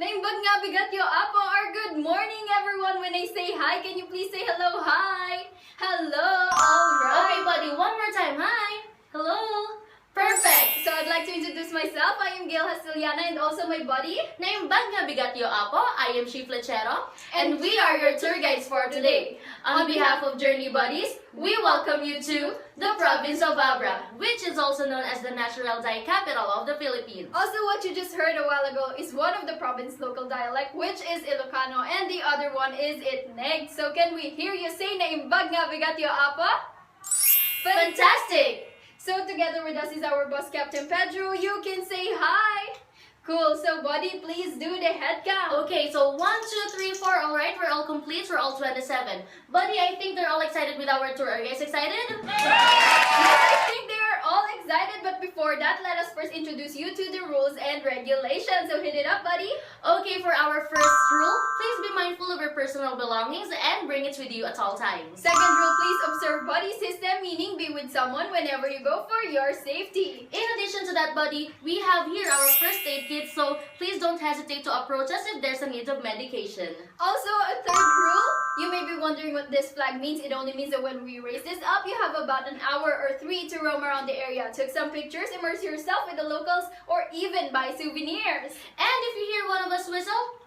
Naimbag nga bigat yo apo or good morning everyone. When I say hi, can you please say hello? Hi. Hello. All right. Okay, buddy, one more time. Hi. Hello. Perfect. So I'd like to introduce myself. I am Gail Hastiliana and also my buddy. Naimbag nga bigat yo apo. I am She Flechero, and we are your tour guides for today. On behalf of Journey Buddies, we welcome you to the province of Abra, which is also known as the natural dye capital of the Philippines. Also, what you just heard a while ago is one of the province local dialect, which is Ilocano, and the other one is Itneg. So can we hear you say Naimbag nga bigat yo apo? Fantastic! So together with us is our bus captain Pedro. You can say hi. Cool. So buddy, please do the head count. Okay, so 1, 2, 3, 4. All right, we're all complete. We're all 27. Buddy, I think they're all excited with our tour. Are you guys excited? I think they are all excited, but before that, let us first introduce you to the rules and regulations. So hit it up, buddy. Okay, for our first rule, please be mindful of your personal belongings and bring it with you at all times. Second rule, please observe buddy system, meaning be with someone whenever you go for your safety. In addition to that, buddy, we have here our first aid kit, so please don't hesitate to approach us if there's a need of medication. Also, a third rule, you may be wondering what this flag means. It only means that when we raise this up, you have about an hour or 3 to roam around the area. Took some pictures, immerse yourself with the locals, or even buy souvenirs. And if you hear one of us whistle,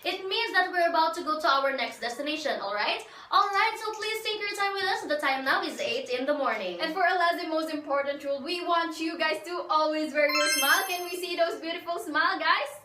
it means that we're about to go to our next destination, alright? Alright, so please take your time with us. The time now is 8 in the morning. And for our last and most important rule, we want you guys to always wear your smile. Can we see those beautiful smile, guys?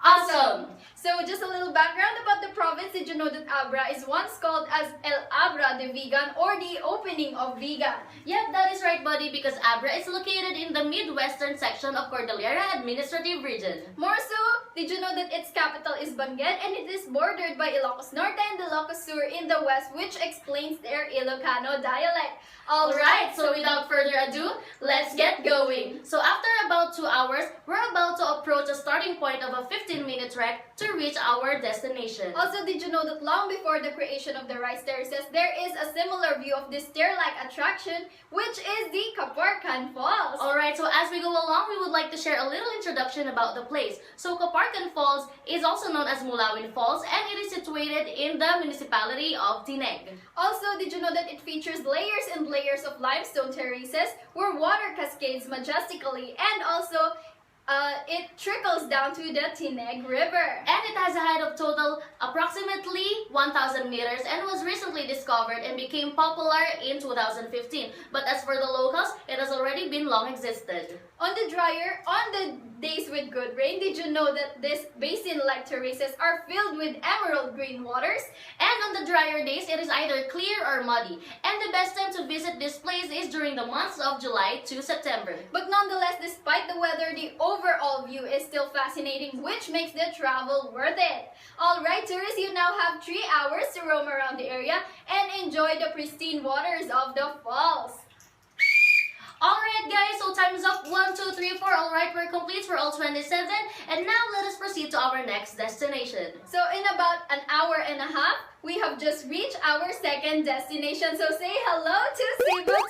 Awesome! So just a little background about the province. Did you know that Abra is once called as El Abra de Vigan, or the opening of Vigan? Yep, that is right, buddy, because Abra is located in the midwestern section of Cordillera Administrative Region. More so, did you know that its capital is Benguet and it is bordered by Ilocos Norte and Ilocos Sur in the west, which explains their Ilocano dialect. Alright, so without further ado, let's get going. So after about 2 hours, we're about to approach a starting point of a 15-minute trek to reach our destination. Also, did you know that long before the creation of the rice terraces, there is a similar view of this stair-like attraction, which is the Caparcan Falls. Alright, so as we go along, we would like to share a little introduction about the place. So Caparcan Falls is also known as Mulawin Falls, and it is situated in the municipality of Tineg. Also, did you know that it features layers and layers of limestone terraces where water cascades majestically, and also it trickles down to the Tineg River. And it has a height of total approximately 1,000 meters and was recently discovered and became popular in 2015. But as for the locals, it has already been long existed. On the days with good rain, did you know that this basin-like terraces are filled with emerald green waters? And on the drier days, it is either clear or muddy. And the best time to visit this place is during the months of July to September. But nonetheless, despite the weather, the overall view is still fascinating, which makes the travel worth it. Alright, tourists, you now have 3 hours to roam around the area and enjoy the pristine waters of the falls. Alright guys, so time is up. 1, 2, 3, 4. Alright, we're complete. We're all 27. And now let us proceed to our next destination. So in about an hour and a half, we have just reached our second destination. So say hello to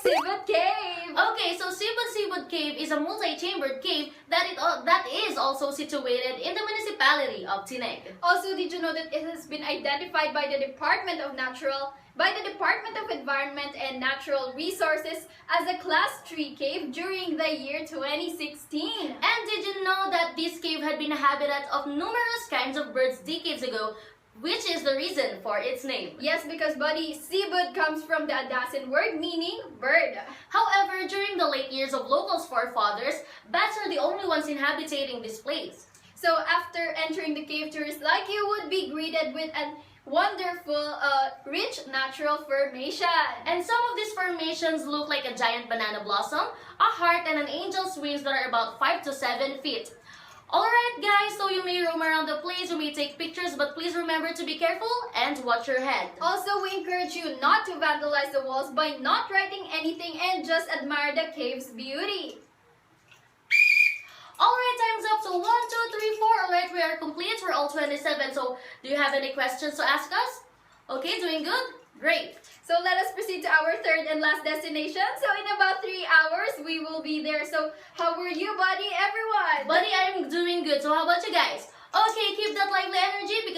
Sibut Cave. Okay, so Sibut Cave is a multi-chambered cave that is also situated in the municipality of Tineg. Also, did you know that it has been identified by the Department of Environment and Natural Resources as a Class 3 cave during the year 2016. And did you know that this cave had been a habitat of numerous kinds of birds decades ago, which is the reason for its name? Yes, because buddy, Sibud comes from the Adasan word meaning bird. However, during the late years of locals' forefathers, bats are the only ones inhabiting this place. So after entering the cave, tourists like you would be greeted with a wonderful, rich natural formation. And some of these formations look like a giant banana blossom, a heart, and an angel's wings that are about 5 to 7 feet. Alright guys, so you may roam around the place, you may take pictures, but please remember to be careful and watch your head. Also, we encourage you not to vandalize the walls by not writing anything and just admire the cave's beauty. Alright, time's up. So 1, 2, 3, 4. Alright, we are complete. We're all 27. So do you have any questions to ask us? Okay, doing good? Great. So let us proceed to our third and last destination. So in about 3 hours, we will be there. So how were you, buddy, everyone? Buddy, I'm doing good. So how about you guys? Okay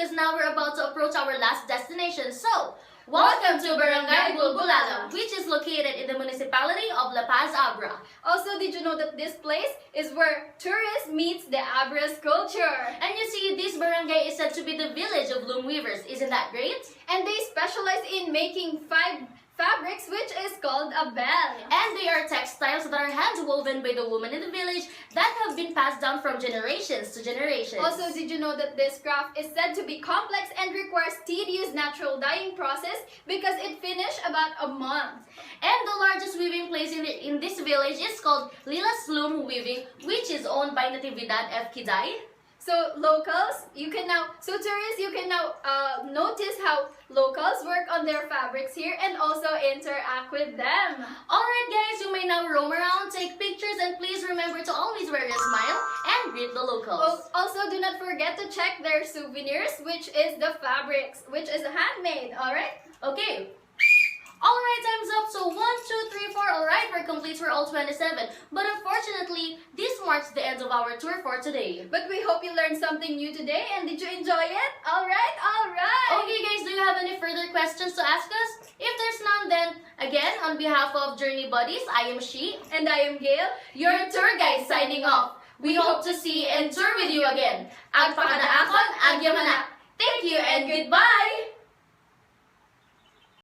because now we're about to approach our last destination. So, welcome to Barangay Bulbulala, which is located in the municipality of La Paz, Abra. Also, did you know that this place is where tourists meets the Abras culture? And you see, this barangay is said to be the village of loom weavers. Isn't that great? And they specialize in making fabrics, which is called a bell. And they are textiles that are hand woven by the women in the village that have been passed down from generations to generations. Also, did you know that this craft is said to be complex and requires tedious natural dyeing process because it finishes about a month? And the largest weaving place in this village is called Lilas Loom Weaving, which is owned by Natividad F. Kiday. So tourists, you can now notice how locals work on their fabrics here and also interact with them. Alright guys, you may now roam around, take pictures, and please remember to always wear a smile and greet the locals. Also, do not forget to check their souvenirs, which is the fabrics, which is handmade, alright? Okay. Alright, time's up. So 1, 2, 3, 4. Alright, we're complete for all 27. But unfortunately, this marks the end of our tour for today. But we hope you learned something new today, and did you enjoy it? Alright! Okay guys, do you have any further questions to ask us? If there's none, then again, on behalf of Journey Buddies, I am She. And I am Gail, your tour guide signing off. We hope to see and tour with you again. Agpakadaakon, agyamanak. Thank you and goodbye!